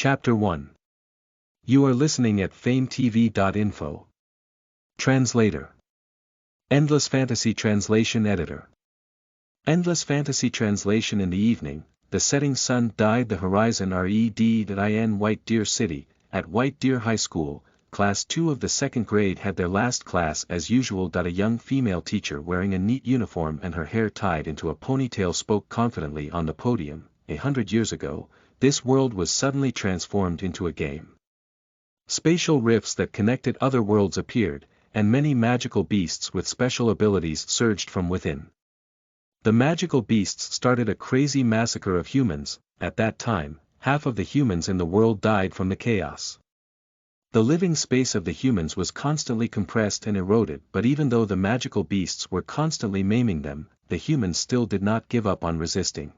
Chapter 1. You are listening at FameTV.info. Translator. Endless Fantasy Translation Editor. Endless Fantasy Translation. In the evening, the setting sun dyed the horizon. Redin White Deer City, at White Deer High School, Class 2 of the 2nd grade had their last class as usual. A young female teacher wearing a neat uniform and her hair tied into a ponytail spoke confidently on the podium. 100 years ago, this world was suddenly transformed into a game. Spatial rifts that connected other worlds appeared, and many magical beasts with special abilities surged from within. The magical beasts started a crazy massacre of humans. At that time, half of the humans in the world died from the chaos. The living space of the humans was constantly compressed and eroded, but even though the magical beasts were constantly maiming them, the humans still did not give up on resisting.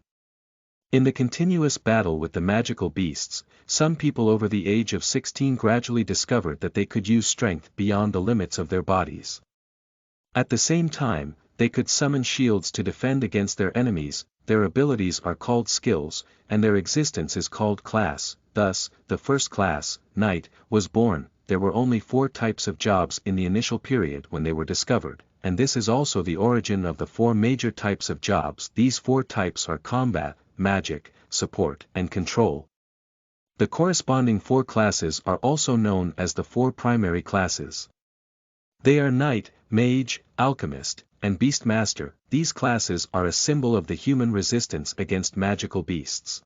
In the continuous battle with the magical beasts, some people over the age of 16 gradually discovered that they could use strength beyond the limits of their bodies. At the same time, they could summon shields to defend against their enemies. Their abilities are called skills, and their existence is called class. Thus, the first class, Knight, was born. There were only 4 types of jobs in the initial period when they were discovered, and this is also the origin of the 4 major types of jobs. These 4 types are combat, magic, support, and control. The corresponding 4 classes are also known as the 4 primary classes. They are Knight, Mage, Alchemist, and Beastmaster. These classes are a symbol of the human resistance against magical beasts.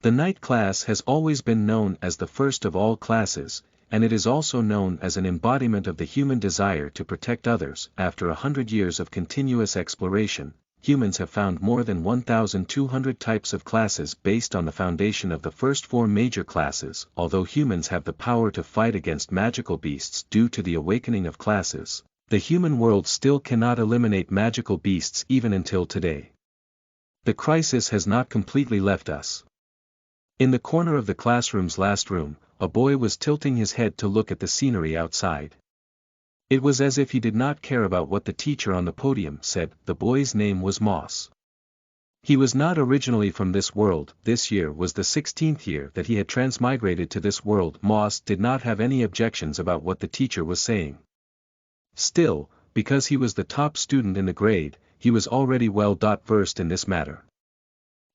The Knight class has always been known as the first of all classes, and it is also known as an embodiment of the human desire to protect others. After 100 years of continuous exploration, humans have found more than 1,200 types of classes based on the foundation of the first 4 major classes. Although humans have the power to fight against magical beasts due to the awakening of classes, the human world still cannot eliminate magical beasts even until today. The crisis has not completely left us. In the corner of the classroom's last room, a boy was tilting his head to look at the scenery outside. It was as if he did not care about what the teacher on the podium said. The boy's name was Moss. He was not originally from this world. This year was the 16th year that he had transmigrated to this world. Moss did not have any objections about what the teacher was saying. Still, because he was the top student in the grade, he was already well versed in this matter.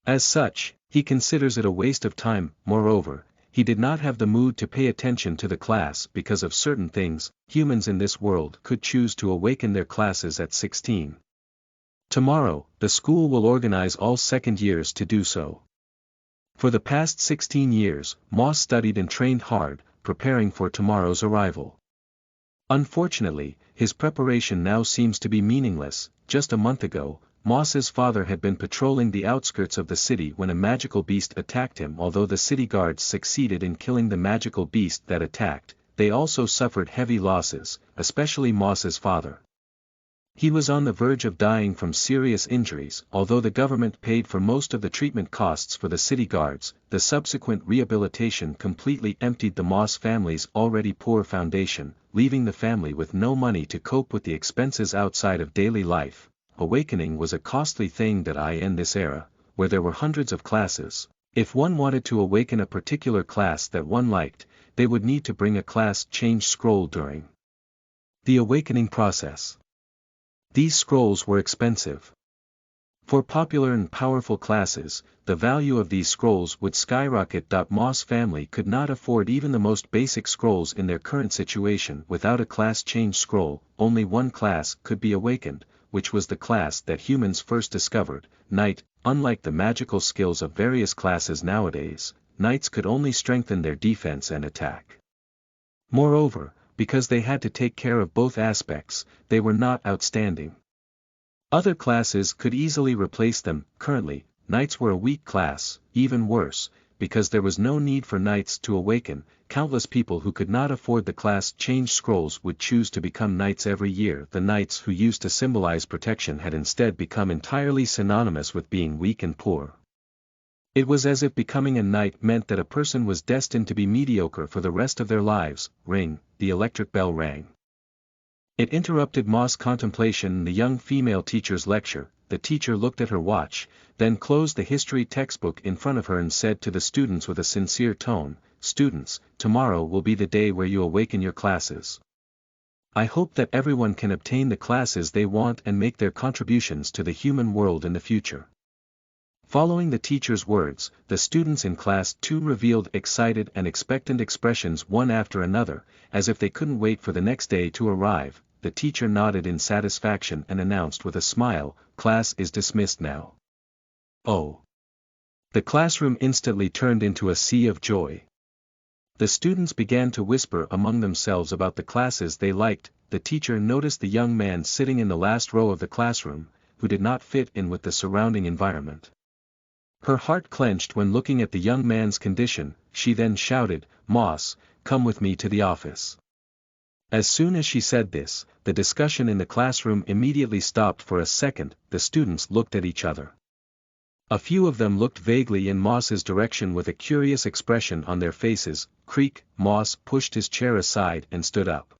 As such, he considers it a waste of time. Moreover, he did not have the mood to pay attention to the class because of certain things. Humans in this world could choose to awaken their classes at 16. Tomorrow, the school will organize all second years to do so. For the past 16 years, Moss studied and trained hard, preparing for tomorrow's arrival. Unfortunately, his preparation now seems to be meaningless. Just a month ago, Moss's father had been patrolling the outskirts of the city when a magical beast attacked him. Although the city guards succeeded in killing the magical beast that attacked, they also suffered heavy losses, especially Moss's father. He was on the verge of dying from serious injuries. Although the government paid for most of the treatment costs for the city guards, the subsequent rehabilitation completely emptied the Moss family's already poor foundation, leaving the family with no money to cope with the expenses outside of daily life. Awakening was a costly thing in this era, where there were hundreds of classes. If one wanted to awaken a particular class that one liked, they would need to bring a class change scroll during the awakening process. These scrolls were expensive. For popular and powerful classes, the value of these scrolls would skyrocket. Moss family could not afford even the most basic scrolls in their current situation. Without a class change scroll, only one class could be awakened, which was the class that humans first discovered, Knight. Unlike the magical skills of various classes nowadays, Knights could only strengthen their defense and attack. Moreover, because they had to take care of both aspects, they were not outstanding. Other classes could easily replace them. Currently, Knights were a weak class. Even worse, because there was no need for Knights to awaken, countless people who could not afford the class change scrolls would choose to become Knights every year. The Knights who used to symbolize protection had instead become entirely synonymous with being weak and poor. It was as if becoming a Knight meant that a person was destined to be mediocre for the rest of their lives. Ring, the electric bell rang. It interrupted Moss' contemplation. The young female teacher's lecture. the teacher looked at her watch, then closed the history textbook in front of her and said to the students with a sincere tone, "Students, tomorrow will be the day where you awaken your classes. I hope that everyone can obtain the classes they want and make their contributions to the human world in the future." Following the teacher's words, the students in class 2 revealed excited and expectant expressions one after another, as if they couldn't wait for the next day to arrive. The teacher nodded in satisfaction and announced with a smile, "Class is dismissed now." Oh! The classroom instantly turned into a sea of joy. The students began to whisper among themselves about the classes they liked. The teacher noticed the young man sitting in the last row of the classroom, who did not fit in with the surrounding environment. Her heart clenched when looking at the young man's condition. She then shouted, "Moss, come with me to the office." As soon as she said this, the discussion in the classroom immediately stopped for a second. The students looked at each other. A few of them looked vaguely in Moss's direction with a curious expression on their faces. Creak! Moss pushed his chair aside and stood up.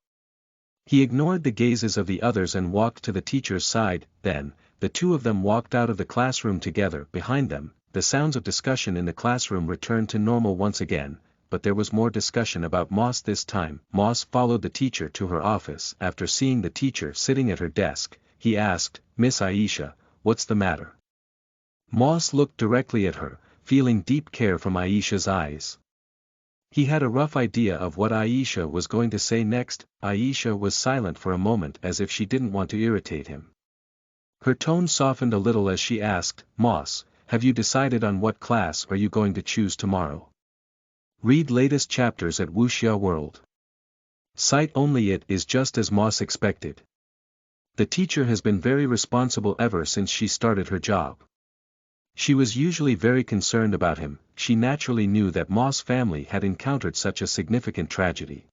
He ignored the gazes of the others and walked to the teacher's side. Then, the two of them walked out of the classroom together. Behind them, the sounds of discussion in the classroom returned to normal once again, but there was more discussion about Moss this time. Moss followed the teacher to her office. After seeing the teacher sitting at her desk, he asked, "Miss Aisha, what's the matter?" Moss looked directly at her, feeling deep care from Aisha's eyes. He had a rough idea of what Aisha was going to say next. Aisha was silent for a moment as if she didn't want to irritate him. Her tone softened a little as she asked, "Moss, have you decided on what class are you going to choose tomorrow? Read latest chapters at Wuxia World. Sight only." It is just as Moss expected. The teacher has been very responsible ever since she started her job. She was usually very concerned about him. She naturally knew that Moss' family had encountered such a significant tragedy.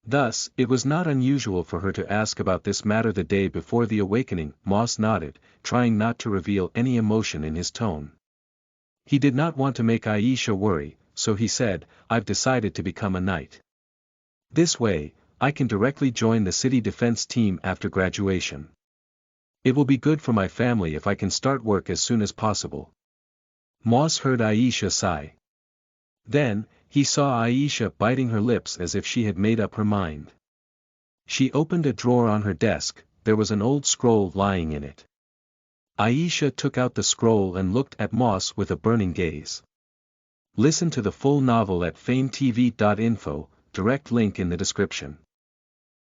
Thus, it was not unusual for her to ask about this matter the day before the awakening. Moss nodded, trying not to reveal any emotion in his tone. He did not want to make Aisha worry, so he said, "I've decided to become a knight. This way, I can directly join the city defense team after graduation. It will be good for my family if I can start work as soon as possible." Moss heard Aisha sigh. Then, he saw Aisha biting her lips as if she had made up her mind. She opened a drawer on her desk. There was an old scroll lying in it. Aisha took out the scroll and looked at Moss with a burning gaze. Listen to the full novel at FameTV.info, direct link in the description.